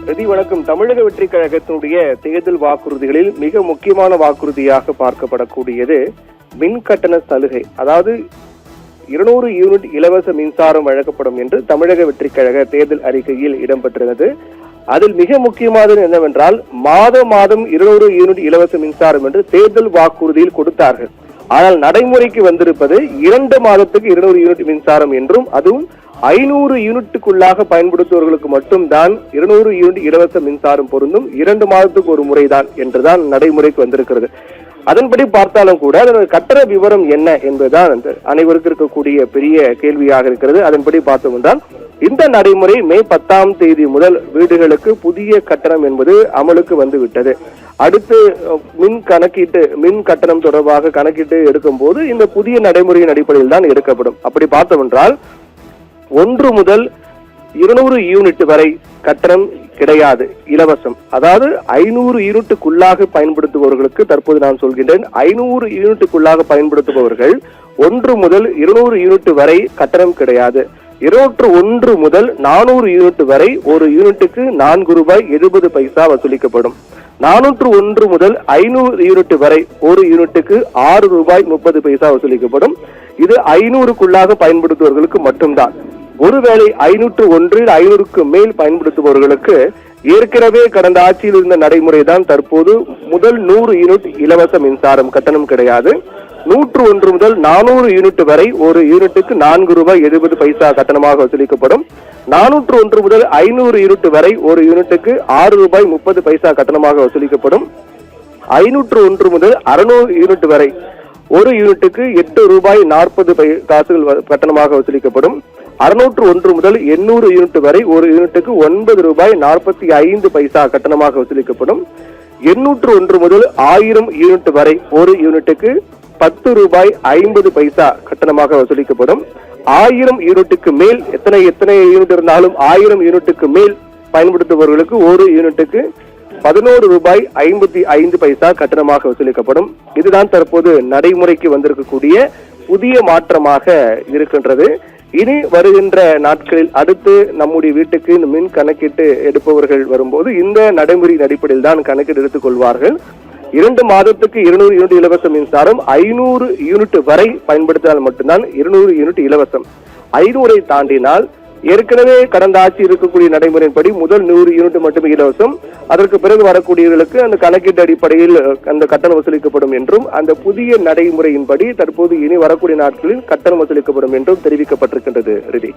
வணக்கம். தமிழக வெற்றி கழகத்தினுடைய தேர்தல் வாக்குறுதிகளில் மிக முக்கியமான வாக்குறுதியாக பார்க்கப்படக்கூடியது மின் கட்டண சலுகை. அதாவது 200 யூனிட் இலவச மின்சாரம் வழங்கப்படும் என்று தமிழக வெற்றி கழக தேர்தல் அறிக்கையில் இடம்பெற்றிருந்தது. அதில் மிக முக்கியமானது என்னவென்றால் மாதம் 200 யூனிட் இலவச மின்சாரம் என்று தேர்தல் வாக்குறுதியில் கொடுத்தார்கள். ஆனால் நடைமுறைக்கு வந்திருப்பது 2 மாதத்துக்கு 200 யூனிட் மின்சாரம் என்றும் அதுவும் 500 யூனிட்டுக்குள்ளாக பயன்படுத்துவர்களுக்கு மட்டும்தான் 200 யூனிட் இலவச மின்சாரம் பொருந்தும், 2 மாதத்துக்கு ஒரு முறைதான் என்றுதான் நடைமுறைக்கு வந்திருக்கிறது. அதன்படி பார்த்தாலும் கூட அதனுடைய கட்டண விவரம் என்ன என்பதுதான் அனைவருக்கு இருக்கக்கூடிய பெரிய கேள்வியாக இருக்கிறது. அதன்படி பார்த்தோம் என்றால் இந்த நடைமுறை மே 10ஆம் தேதி முதல் வீடுகளுக்கு புதிய கட்டணம் என்பது அமலுக்கு வந்துவிட்டது. அடுத்து மின் கட்டணம் தொடர்பாக கணக்கீட்டு எடுக்கும் போது இந்த புதிய நடைமுறையின் அடிப்படையில் தான் எடுக்கப்படும். அப்படி பார்த்தோம் என்றால் 1 முதல் 200 யூனிட் வரை கட்டணம் கிடையாது, இலவசம். அதாவது 500 யூனிட்டுக்குள்ளாக பயன்படுத்துபவர்களுக்கு தற்போது நான் சொல்கின்றேன், 500 யூனிட்டுக்குள்ளாக பயன்படுத்துபவர்கள் 1 முதல் 200 யூனிட் வரை கட்டணம் கிடையாது. 201 முதல் 400 யூனிட் வரை ஒரு யூனிட்டுக்கு ₹4.70 வசூலிக்கப்படும். 401 முதல் 500 யூனிட் வரை ஒரு யூனிட்டுக்கு ₹6.30 வசூலிக்கப்படும். இது 500க்குள்ளாக பயன்படுத்துபவர்களுக்கு மட்டும்தான். ஒருவேளை 501 500க்கு மேல் பயன்படுத்துபவர்களுக்கு ஏற்கனவே கடந்த ஆட்சியில் இருந்த நடைமுறை தான் தற்போது. முதல் 100 யூனிட் இலவச மின்சாரம் கட்டணம் கிடையாது. 101 முதல் 400 யூனிட் வரை ஒரு யூனிட்டுக்கு ₹4.70 கட்டணமாக வசூலிக்கப்படும். 401 முதல் 500 யூனிட் வரை ஒரு யூனிட்டுக்கு ₹6.30 கட்டணமாக வசூலிக்கப்படும். 501 முதல் 600 யூனிட் வரை ஒரு யூனிட்டுக்கு ₹8.40 கட்டணமாக வசூலிக்கப்படும். 601 முதல் 800 யூனிட் வரை ஒரு யூனிட்டுக்கு ₹9.45 கட்டணமாக வசூலிக்கப்படும். 801 முதல் 1000 யூனிட் வரை ஒரு யூனிட்டுக்கு ₹10.50 கட்டணமாக வசூலிக்கப்படும். 1000 யூனிட்டுக்கு மேல் எத்தனை யூனிட் இருந்தாலும் 1000 யூனிட்டுக்கு மேல் பயன்படுத்துபவர்களுக்கு ஒரு யூனிட்டுக்கு ₹11.55 கட்டணமாக வசூலிக்கப்படும். இதுதான் தற்போது நடைமுறைக்கு வந்திருக்கக்கூடிய புதிய மாற்றமாக இருக்கின்றது. இனி வருகின்ற நாட்களில் அடுத்து நம்முடைய வீட்டுக்கு மின் கணக்கீட்டு எடுப்பவர்கள் வரும்போது இந்த நடைமுறையின் அடிப்படையில் தான் கணக்கீடு எடுத்துக் கொள்வார்கள். 2 மாதத்துக்கு 200 யூனிட் இலவச மின்சாரம் 500 யூனிட் வரை பயன்படுத்தினால் மட்டும்தான் 200 யூனிட் இலவசம். 500ஐ தாண்டினால் ஏற்கனவே கடந்த ஆட்சி இருக்கக்கூடிய நடைமுறையின்படி முதல் 100 யூனிட் மட்டுமே இலவசம். அதற்கு பிறகு வரக்கூடியவர்களுக்கு அந்த கணக்கீட்டு அடிப்படையில் அந்த கட்டணம் வசூலிக்கப்படும் என்றும் அந்த புதிய நடைமுறையின்படி தற்போது இனி வரக்கூடிய நாட்களில் கட்டணம் வசூலிக்கப்படும் என்றும் தெரிவிக்கப்பட்டிருக்கின்றது. ரிதி.